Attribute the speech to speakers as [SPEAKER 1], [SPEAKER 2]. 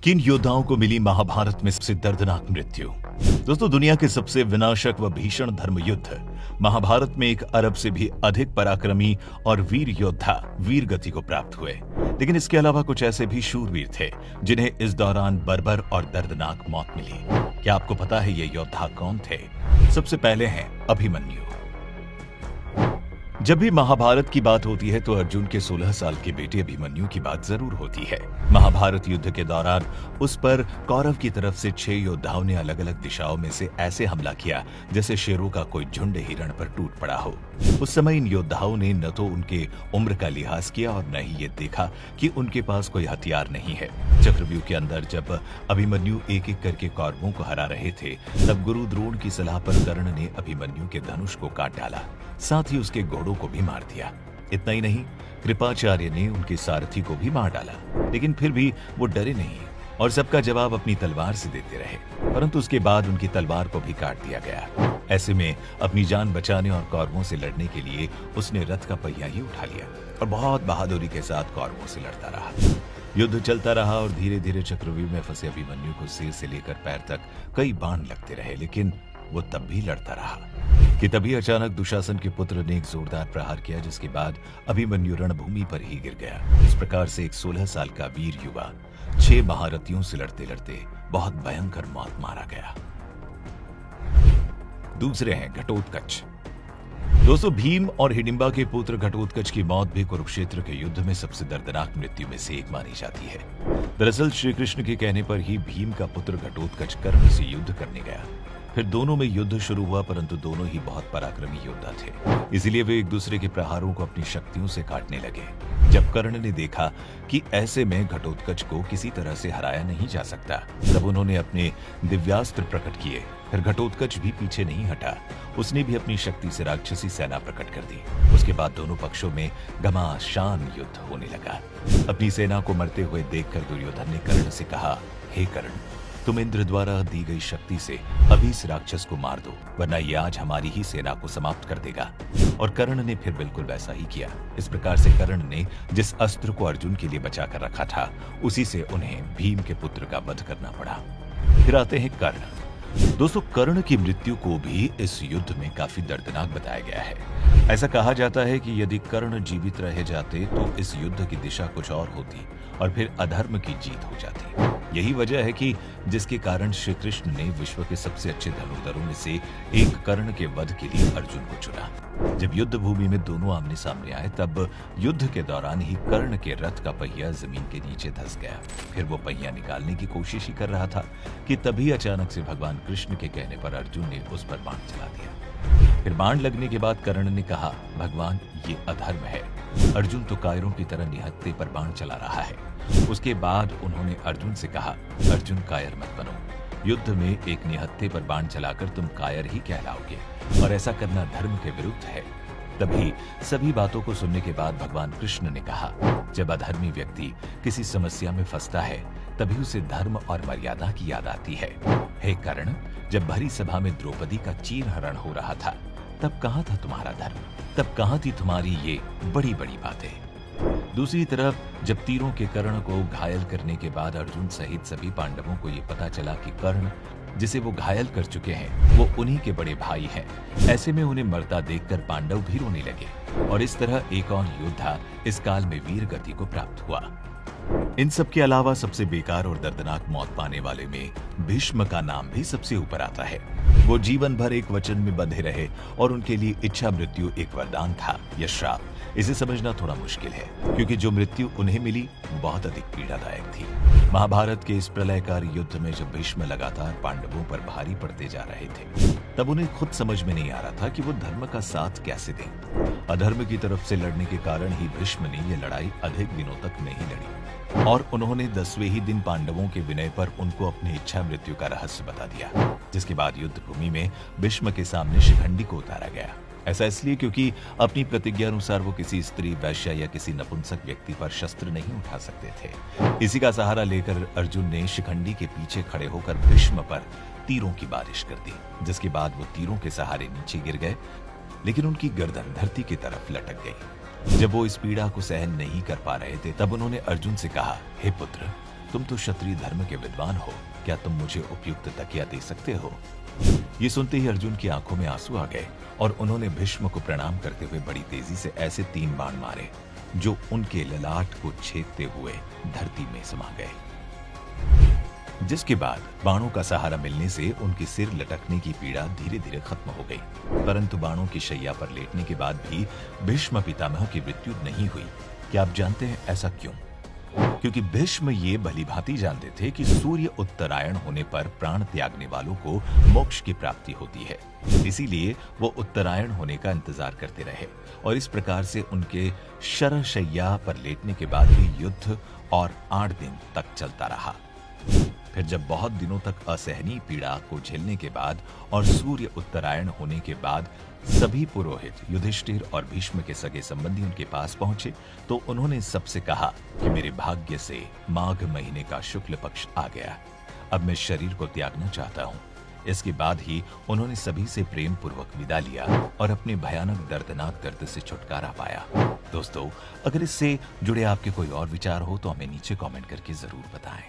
[SPEAKER 1] किन योद्धाओं को मिली महाभारत में सबसे दर्दनाक मृत्यु। दोस्तों, दुनिया के सबसे विनाशक व भीषण धर्म युद्ध महाभारत में 1 अरब से भी अधिक पराक्रमी और वीर योद्धा वीर गति को प्राप्त हुए। लेकिन इसके अलावा कुछ ऐसे भी शूरवीर थे जिन्हें इस दौरान बर्बर और दर्दनाक मौत मिली। क्या आपको पता है ये योद्धा कौन थे? सबसे पहले हैं अभिमन्यु। जब भी महाभारत की बात होती है तो अर्जुन के 16 साल के बेटे अभिमन्यु की बात जरूर होती है। महाभारत युद्ध के दौरान उस पर कौरव की तरफ से 6 योद्धाओं ने अलग अलग दिशाओं में से ऐसे हमला किया जैसे शेरों का कोई झुंड हिरण पर टूट पड़ा हो। उस समय इन योद्धाओं ने न तो उनके उम्र का लिहाज किया और न ही ये देखा कि उनके पास कोई हथियार नहीं है। चक्रव्यूह के अंदर जब अभिमन्यु एक एक करके कौरवों को हरा रहे थे, तब गुरु द्रोण की सलाह पर कर्ण ने अभिमन्यु के धनुष को काट डाला, साथ ही उसके घोड़ों को भी मार दिया। इतना ही नहीं, कृपाचार्य ने उनके सारथी को भी मार डाला। लेकिन फिर भी वो डरे नहीं और सबका जवाब अपनी तलवार से देते रहे। परंतु उसके बाद उनकी तलवार को भी काट दिया गया। ऐसे में अपनी जान बचाने और कौरवों से लड़ने के लिए उसने रथ का पहिया ही उठा लिया और बहुत बहादुरी के साथ कौरवों से लड़ता रहा। युद्ध चलता रहा और धीरे धीरे चक्रव्यूह में फंसे अभिमन्यु को सिर से लेकर पैर तक कई बाण लगते रहे, लेकिन वो तब भी लड़ता रहा कि तभी अचानक दुशासन के पुत्र ने एक जोरदार प्रहार किया, जिसके बाद अभिमन्यु रणभूमि पर ही गिर गया। इस प्रकार से एक 16 साल का वीर युवा 6 महारथियों से लड़ते लड़ते बहुत भयंकर मौत मारा गया। दूसरे हैं घटोत्कच। दोस्तों, भीम और हिडिंबा के पुत्र घटोत्कच की मौत भी कुरुक्षेत्र के युद्ध में सबसे दर्दनाक मृत्यु में से एक मानी जाती है। दरअसल श्री कृष्ण के कहने पर ही भीम का पुत्र घटोत्कच कर्ण से युद्ध करने गया। फिर दोनों में युद्ध शुरू हुआ, परंतु दोनों ही बहुत पराक्रमी योद्धा थे, इसलिए वे एक दूसरे के प्रहारों को अपनी शक्तियों से काटने लगे। जब कर्ण ने देखा कि ऐसे में घटोत्कच को किसी तरह से हराया नहीं जा सकता, तब उन्होंने अपने दिव्यास्त्र प्रकट किए। फिर घटोत्कच भी पीछे नहीं हटा, उसने भी अपनी शक्ति से राक्षसी सेना प्रकट कर दी। उसके बाद दोनों पक्षों में घमासान युद्ध होने लगा। अपनी सेना को मरते हुए देखकर दुर्योधन ने कर्ण से कहा, हे कर्ण, तुम इंद्र द्वारा दी गई शक्ति से अभी इस राक्षस को मार दो, वरना ये आज हमारी ही सेना को समाप्त कर देगा। और कर्ण ने फिर बिल्कुल वैसा ही किया। इस प्रकार से कर्ण ने जिस अस्त्र को अर्जुन के लिए बचा कर रखा था, उसी से उन्हें भीम के पुत्र का वध करना पड़ा। फिर आते हैं कर्ण। दोस्तों, कर्ण की मृत्यु को भी इस युद्ध में काफी दर्दनाक बताया गया है। ऐसा कहा जाता है कि यदि कर्ण जीवित रह जाते तो इस युद्ध की दिशा कुछ और होती और फिर अधर्म की जीत हो जाती। यही वजह है कि जिसके कारण श्री कृष्ण ने विश्व के सबसे अच्छे धनुर्धरों में से एक कर्ण के वध के लिए अर्जुन को चुना। जब युद्ध भूमि में दोनों आमने सामने आए, तब युद्ध के दौरान ही कर्ण के रथ का पहिया जमीन के नीचे धंस गया। फिर वो पहिया निकालने की कोशिश ही कर रहा था कि तभी अचानक से भगवान कृष्ण के कहने पर अर्जुन ने उस पर बाण चला दिया। फिर बाण लगने के बाद कर्ण ने कहा, भगवान, ये अधर्म है। अर्जुन तो कायरों की तरह निहत्थे पर बाण चला रहा है। उसके बाद उन्होंने अर्जुन से कहा, अर्जुन, कायर मत बनो। युद्ध में एक निहत्थे पर बाण चलाकर तुम कायर ही कहलाओगे और ऐसा करना धर्म के विरुद्ध है। तभी सभी बातों को सुनने के बाद भगवान कृष्ण ने कहा, जब अधर्मी व्यक्ति किसी समस्या में फंसता है, तभी उसे धर्म और मर्यादा की याद आती है। हे कर्ण, जब भरी सभा में द्रौपदी का चीरहरण हो रहा था, तब कहाँ था तुम्हारा धर्म? तब कहाँ थी तुम्हारी ये बड़ी बड़ी बातें? दूसरी तरफ जब तीरों के कर्ण को घायल करने के बाद अर्जुन सहित सभी पांडवों को ये पता चला कि कर्ण, जिसे वो घायल कर चुके हैं, वो उन्हीं के बड़े भाई हैं, ऐसे में उन्हें मरता देखकर पांडव भी रोने लगे और इस तरह एक और योद्धा इस काल में वीर गति को प्राप्त हुआ। इन सब के अलावा सबसे बेकार और दर्दनाक मौत पाने वाले में भीष्म का नाम भी सबसे ऊपर आता है। वो जीवन भर एक वचन में बंधे रहे और उनके लिए इच्छा मृत्यु एक वरदान था या श्राप। इसे समझना थोड़ा मुश्किल है, क्योंकि जो मृत्यु उन्हें मिली बहुत अधिक पीड़ादायक थी। महाभारत के इस प्रलयकारी युद्ध में जब भीष्म लगातार पांडवों पर भारी पड़ते जा रहे थे, तब उन्हें खुद समझ में नहीं आ रहा था कि वो धर्म का साथ कैसे दें। अधर्म की तरफ से लड़ने के कारण ही भीष्म ने ये लड़ाई अधिक दिनों तक नहीं लड़ी और उन्होंने 10वें ही दिन पांडवों के विनय पर उनको अपनी इच्छा मृत्यु का रहस्य बता दिया। जिसके बाद युद्ध भूमि में भीष्म के सामने शिखंडी को उतारा गया। ऐसा इसलिए क्योंकि अपनी प्रतिज्ञा अनुसार वो किसी स्त्री, वैश्य या किसी नपुंसक व्यक्ति पर शस्त्र नहीं उठा सकते थे। इसी का सहारा लेकर अर्जुन ने शिखंडी के पीछे खड़े होकर भीष्म पर तीरों की बारिश कर दी, जिसके बाद वो तीरों के सहारे नीचे गिर गए, लेकिन उनकी गर्दन धरती की तरफ लटक गई। जब वो इस पीड़ा को सहन नहीं कर पा रहे थे, तब उन्होंने अर्जुन से कहा, हे पुत्र, तुम तो क्षत्रिय धर्म के विद्वान हो, क्या तुम मुझे उपयुक्त तकिया दे सकते हो? ये सुनते ही अर्जुन की आंखों में आंसू आ गए और उन्होंने भीष्म को प्रणाम करते हुए बड़ी तेजी से ऐसे 3 बाण मारे जो उनके ललाट को छेदते हुए धरती में समा गए, जिसके बाद बाणों का सहारा मिलने से उनके सिर लटकने की पीड़ा धीरे धीरे खत्म हो गई। परंतु बाणों की शैया पर लेटने के बाद भी भीष्म पितामह की मृत्यु नहीं हुई। क्या आप जानते हैं ऐसा क्यों? क्योंकि भीष्म ये भलीभांति जानते थे कि सूर्य उत्तरायण होने पर प्राण त्यागने वालों को मोक्ष की प्राप्ति होती है। इसीलिए वो उत्तरायण होने का इंतजार करते रहे और इस प्रकार से उनके शरशैया पर लेटने के बाद भी युद्ध और 8 दिन तक चलता रहा। फिर जब बहुत दिनों तक असहनीय पीड़ा को झेलने के बाद और सूर्य उत्तरायण होने के बाद सभी पुरोहित युधिष्ठिर और भीष्म के सगे संबंधी उनके पास पहुंचे तो उन्होंने सबसे कहा कि मेरे भाग्य से माघ महीने का शुक्ल पक्ष आ गया, अब मैं शरीर को त्यागना चाहता हूं। इसके बाद ही उन्होंने सभी से प्रेम पूर्वक विदा लिया और अपने भयानक दर्दनाक दर्द से छुटकारा पाया। दोस्तों, अगर इससे जुड़े आपके कोई और विचार हो तो हमें नीचे कमेंट करके जरूर बताएं।